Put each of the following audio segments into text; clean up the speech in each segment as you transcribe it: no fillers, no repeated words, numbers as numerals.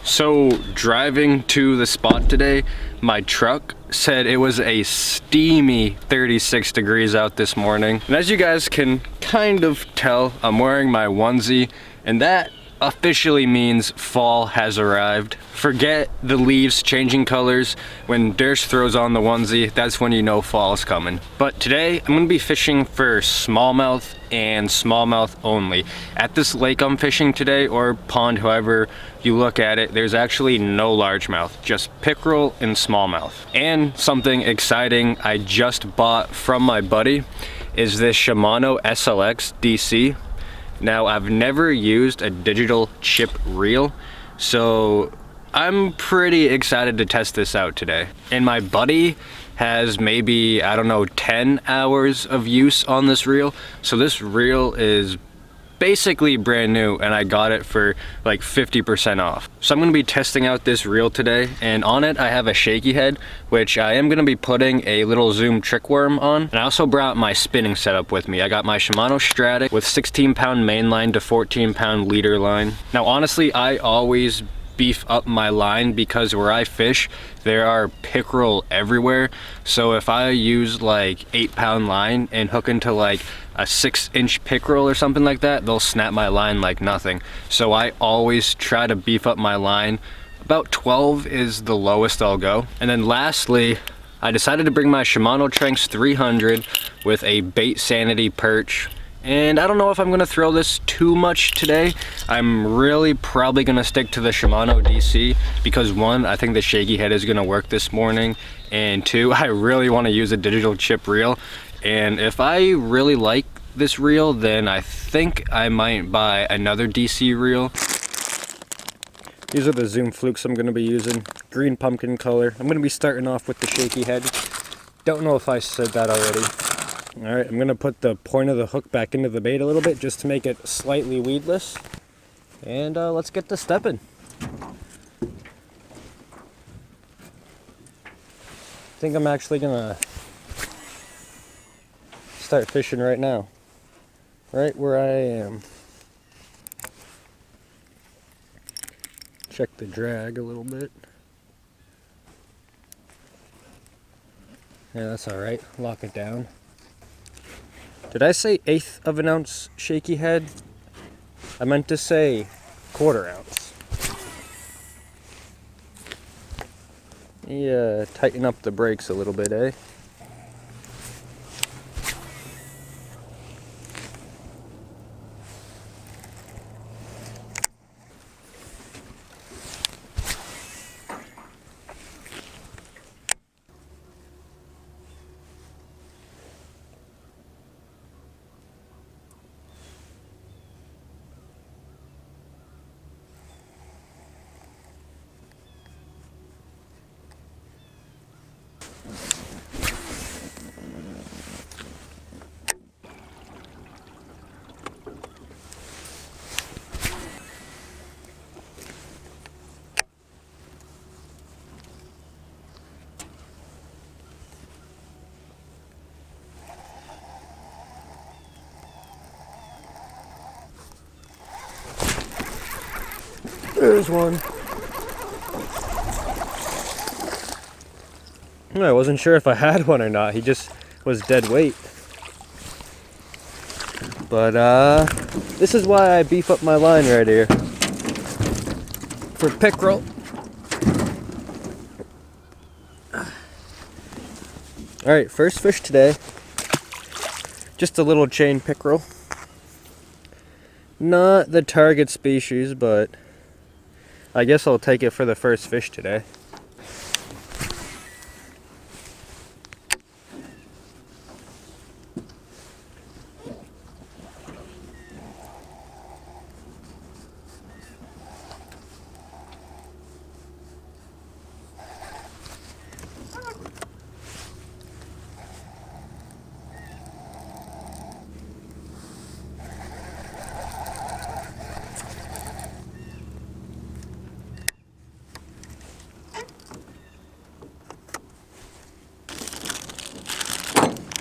So driving to the spot today, my truck said it was a steamy 36 degrees out this morning. And as you guys can kind of tell, I'm wearing my onesie, and that officially means fall has arrived. Forget the leaves changing colors. When Dersch throws on the onesie, that's when you know fall is coming. But today, I'm gonna be fishing for smallmouth and smallmouth only. At this lake I'm fishing today, or pond, however you look at it, there's actually no largemouth, just pickerel and smallmouth. And something exciting I just bought from my buddy is this Shimano SLX DC. Now, I've never used a digital chip reel, so I'm pretty excited to test this out today. And my buddy has maybe, I don't know, 10 hours of use on this reel. So this reel is basically brand new, and I got it for like 50% off. So I'm gonna be testing out this reel today, and on it I have a Shaky head, which I am gonna be putting a little zoom trick worm on. And I also brought my spinning setup with me. I got my Shimano Stratic with 16-pound main line to 14-pound leader line. Now honestly, I always beef up my line because where I fish there are pickerel everywhere. So if I use like 8-pound line and hook into like a 6-inch pickerel or something like that, they'll snap my line like nothing. So I always try to beef up my line. About 12 is the lowest I'll go. And then lastly, I decided to bring my Shimano Tranx 300 with a Bait Sanity perch. And I don't know if I'm gonna throw this too much today. I'm really probably gonna stick to the Shimano DC because one, I think the Shaky head is gonna work this morning, and two, I really wanna use a digital chip reel. And if I really like this reel, then I think I might buy another DC reel. These are the Zoom Flukes I'm gonna be using. Green pumpkin color. I'm gonna be starting off with the Shaky head. Don't know if I said that already. Alright, I'm going to put the point of the hook back into the bait a little bit just to make it slightly weedless. And let's get to stepping. I think I'm actually going to start fishing right now. Right where I am. Check the drag a little bit. Yeah, that's alright. Lock it down. Did I say 1/8 of an ounce Shaky head? I meant to say 1/4 ounce. Yeah, tighten up the brakes a little bit, eh? There's one. I wasn't sure if I had one or not. He just was dead weight. But this is why I beef up my line right here. For pickerel. Alright, first fish today. Just a little chain pickerel. Not the target species, but I guess I'll take it for the first fish today.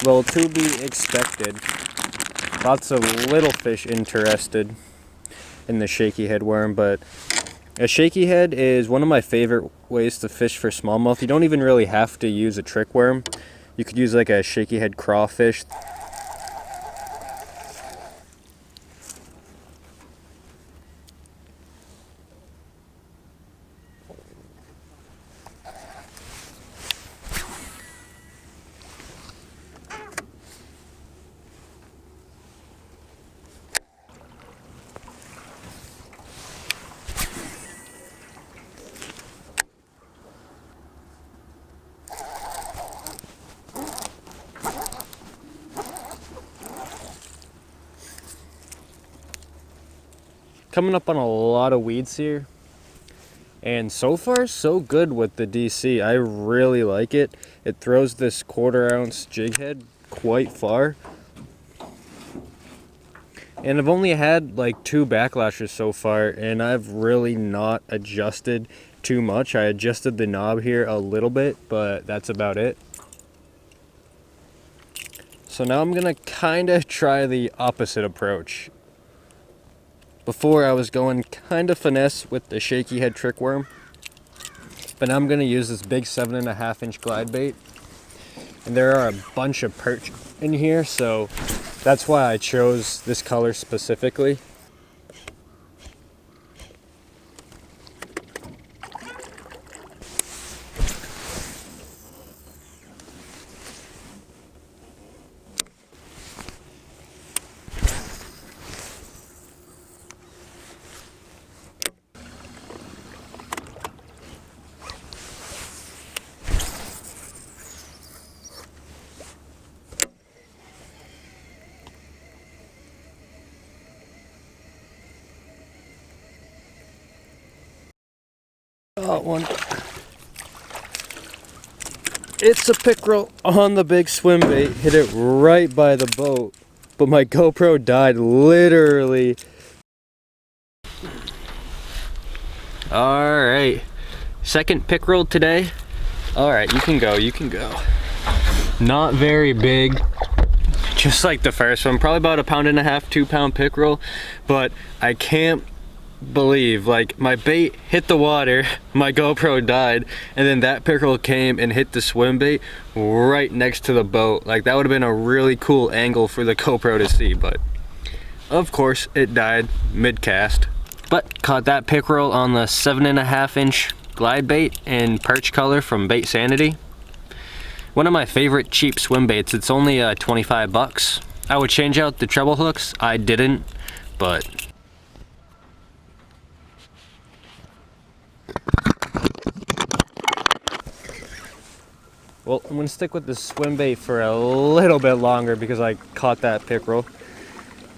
Well, to be expected, lots of little fish interested in the Shaky head worm, but A shaky head is one of my favorite ways to fish for smallmouth. You don't even really have to use a trick worm. You could use like a shaky head crawfish. Coming up on a lot of weeds here, and so far so good with the DC. I really like it. It throws this 1/4 ounce jig head quite far, and I've only had like 2 backlashes so far, and I've really not adjusted too much. I adjusted the knob here a little bit, but that's about it. So now I'm gonna kind of try the opposite approach. Before I was going kind of finesse with the shaky head trick worm, but now I'm going to use this big 7.5 inch glide bait, and there are a bunch of perch in here, so that's why I chose this color specifically. Got one. It's a pickerel on the big swim bait. Hit it right by the boat, but my GoPro died literally. All right, second pickerel today. All right, you can go, you can go. Not very big, just like the first one, probably about 1.5 pound, 2 pound pickerel, but I can't believe, like, my bait hit the water, my GoPro died, and then that pickerel came and hit the swim bait right next to the boat. Like, that would have been a really cool angle for the GoPro to see, but of course it died mid-cast. But caught that pickerel on the 7.5 inch glide bait in perch color from Bait Sanity. One of my favorite cheap swim baits. It's only 25 bucks. I would change out the treble hooks. I didn't, but well, I'm gonna stick with the swim bait for a little bit longer because I caught that pickerel.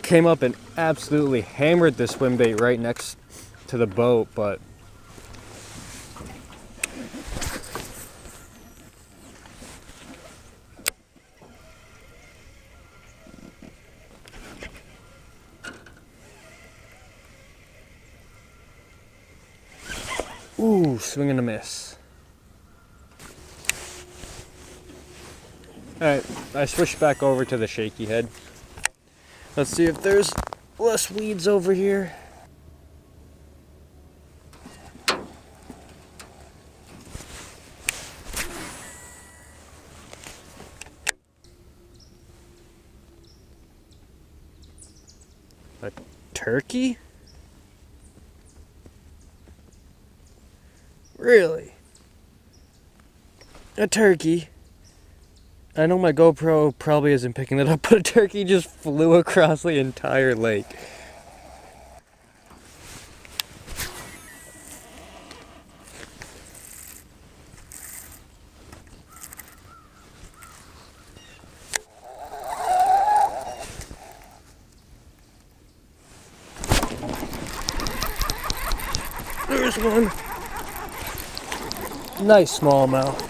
Came up and absolutely hammered the swim bait right next to the boat, but ooh, swing and a miss. All right, I switched back over to the shaky head. Let's see if there's less weeds over here. A turkey? Really? A turkey? I know my GoPro probably isn't picking it up, but a turkey just flew across the entire lake. There's one. Nice smallmouth.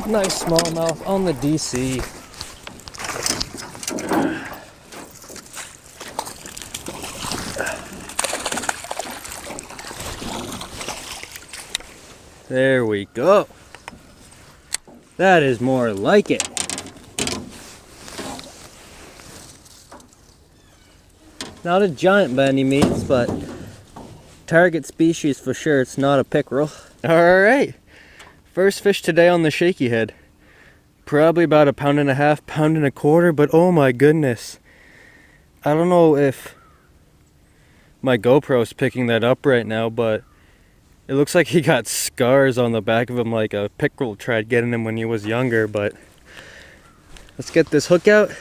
Nice smallmouth on the DC. There we go. That is more like it. Not a giant by any means, but target species for sure. It's not a pickerel. Alright, first fish today on the shaky head. Probably about 1.5 pounds, 1.25 pounds, but oh my goodness. I don't know if my GoPro's picking that up right now, but it looks like he got scars on the back of him like a pickerel tried getting him when he was younger. But let's get this hook out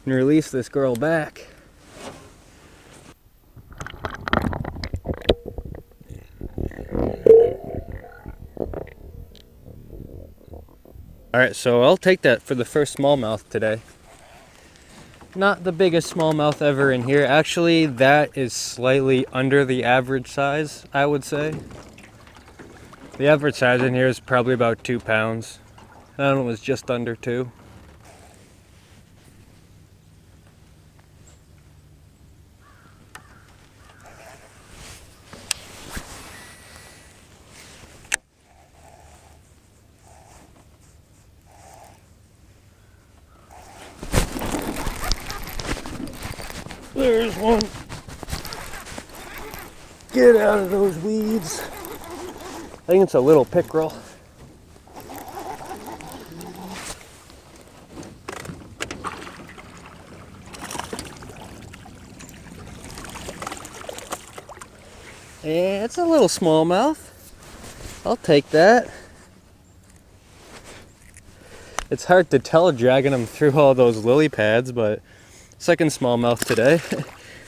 and release this girl back. Alright, so I'll take that for the first smallmouth today. Not the biggest smallmouth ever in here. Actually, that is slightly under the average size, I would say. The average size in here is probably about 2 pounds. That one was just under 2. There's one. Get out of those weeds. I think it's a little pickerel. Yeah, it's a little smallmouth. I'll take that. It's hard to tell dragging them through all those lily pads, but second smallmouth today.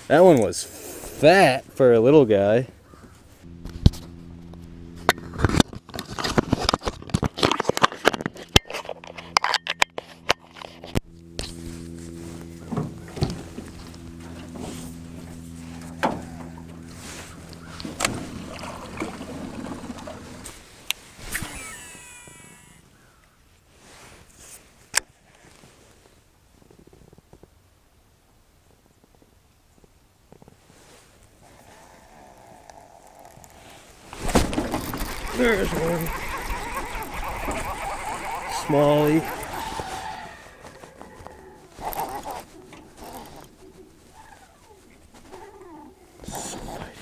That one was fat for a little guy. There's one. Smallie.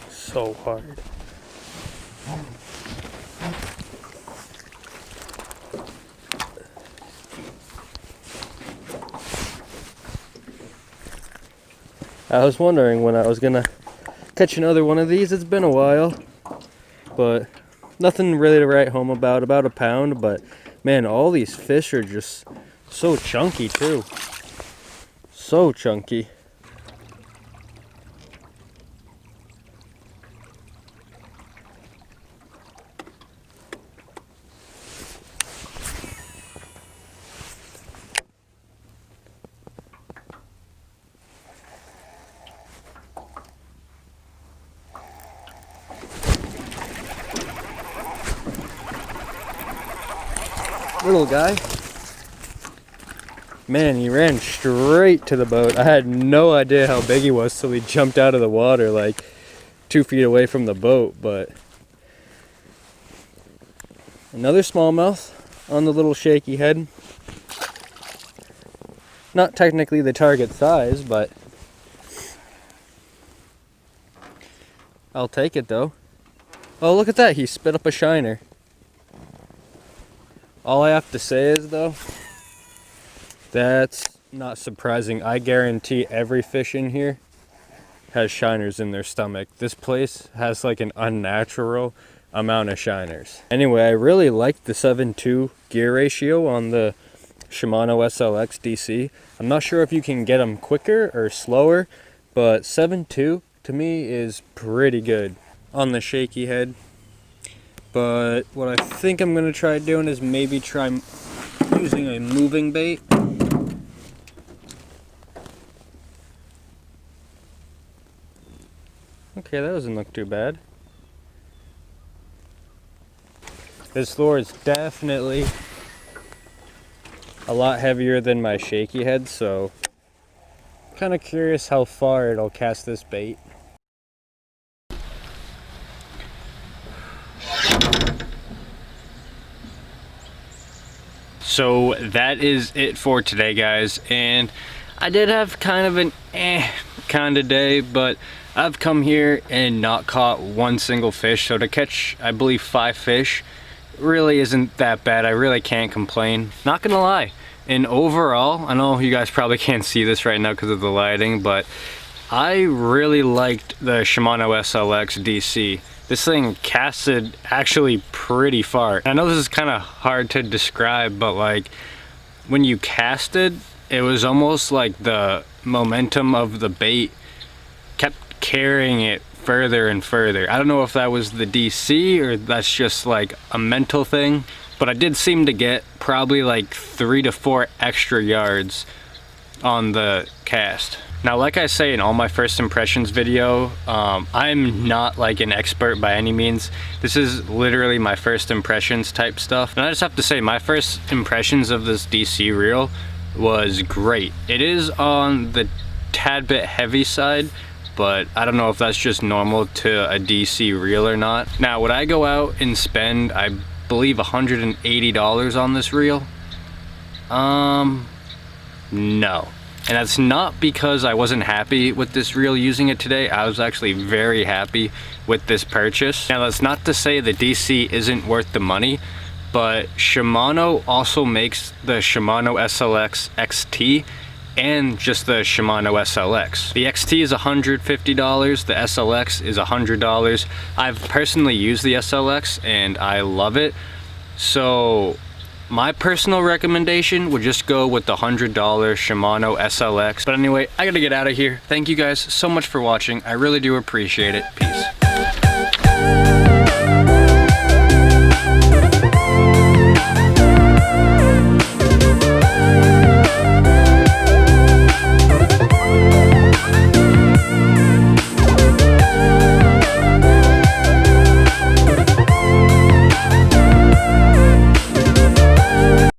So hard. I was wondering when I was gonna catch another one of these. It's been a while, but nothing really to write home about a pound. But man, all these fish are just so chunky too. So chunky. Little guy. Man, he ran straight to the boat. I had no idea how big he was till he jumped out of the water like 2 feet away from the boat. But another smallmouth on the little shaky head. Not technically the target size, but I'll take it though. Oh, look at that. He spit up a shiner. All I have to say is though, that's not surprising. I guarantee every fish in here has shiners in their stomach. This place has like an unnatural amount of shiners. Anyway, I really like the 7:2 gear ratio on the Shimano SLX DC. I'm not sure if you can get them quicker or slower, but 7:2 to me is pretty good on the shaky head. But what I think I'm going to try doing is maybe try using a moving bait. Okay, that doesn't look too bad. This lure is definitely a lot heavier than my shaky head, so I'm kind of curious how far it'll cast this bait. So that is it for today, guys, and I did have kind of an kind of day, but I've come here and not caught one single fish, so to catch, I believe, 5 fish really isn't that bad. I really can't complain. Not gonna lie. And overall, I know you guys probably can't see this right now because of the lighting, but I really liked the Shimano SLX DC. This thing casted actually pretty far. I know this is kind of hard to describe, but like when you casted, it was almost like the momentum of the bait kept carrying it further and further. I don't know if that was the DC or that's just like a mental thing, but I did seem to get probably like 3 to 4 extra yards on the cast. Now, like I say in all my first impressions video, I'm not like an expert by any means. This is literally my first impressions type stuff. And I just have to say, my first impressions of this DC reel was great. It is on the tad bit heavy side, but I don't know if that's just normal to a DC reel or not. Now, would I go out and spend, I believe, $180 on this reel? No. And that's not because I wasn't happy with this reel using it today. I was actually very happy with this purchase. Now, that's not to say the DC isn't worth the money, but Shimano also makes the Shimano SLX XT and just the Shimano SLX. The XT is $150, the SLX is $100. I've personally used the SLX and I love it. So my personal recommendation would just go with the $100 Shimano SLX. But anyway, I gotta get out of here. Thank you guys so much for watching. I really do appreciate it. Peace.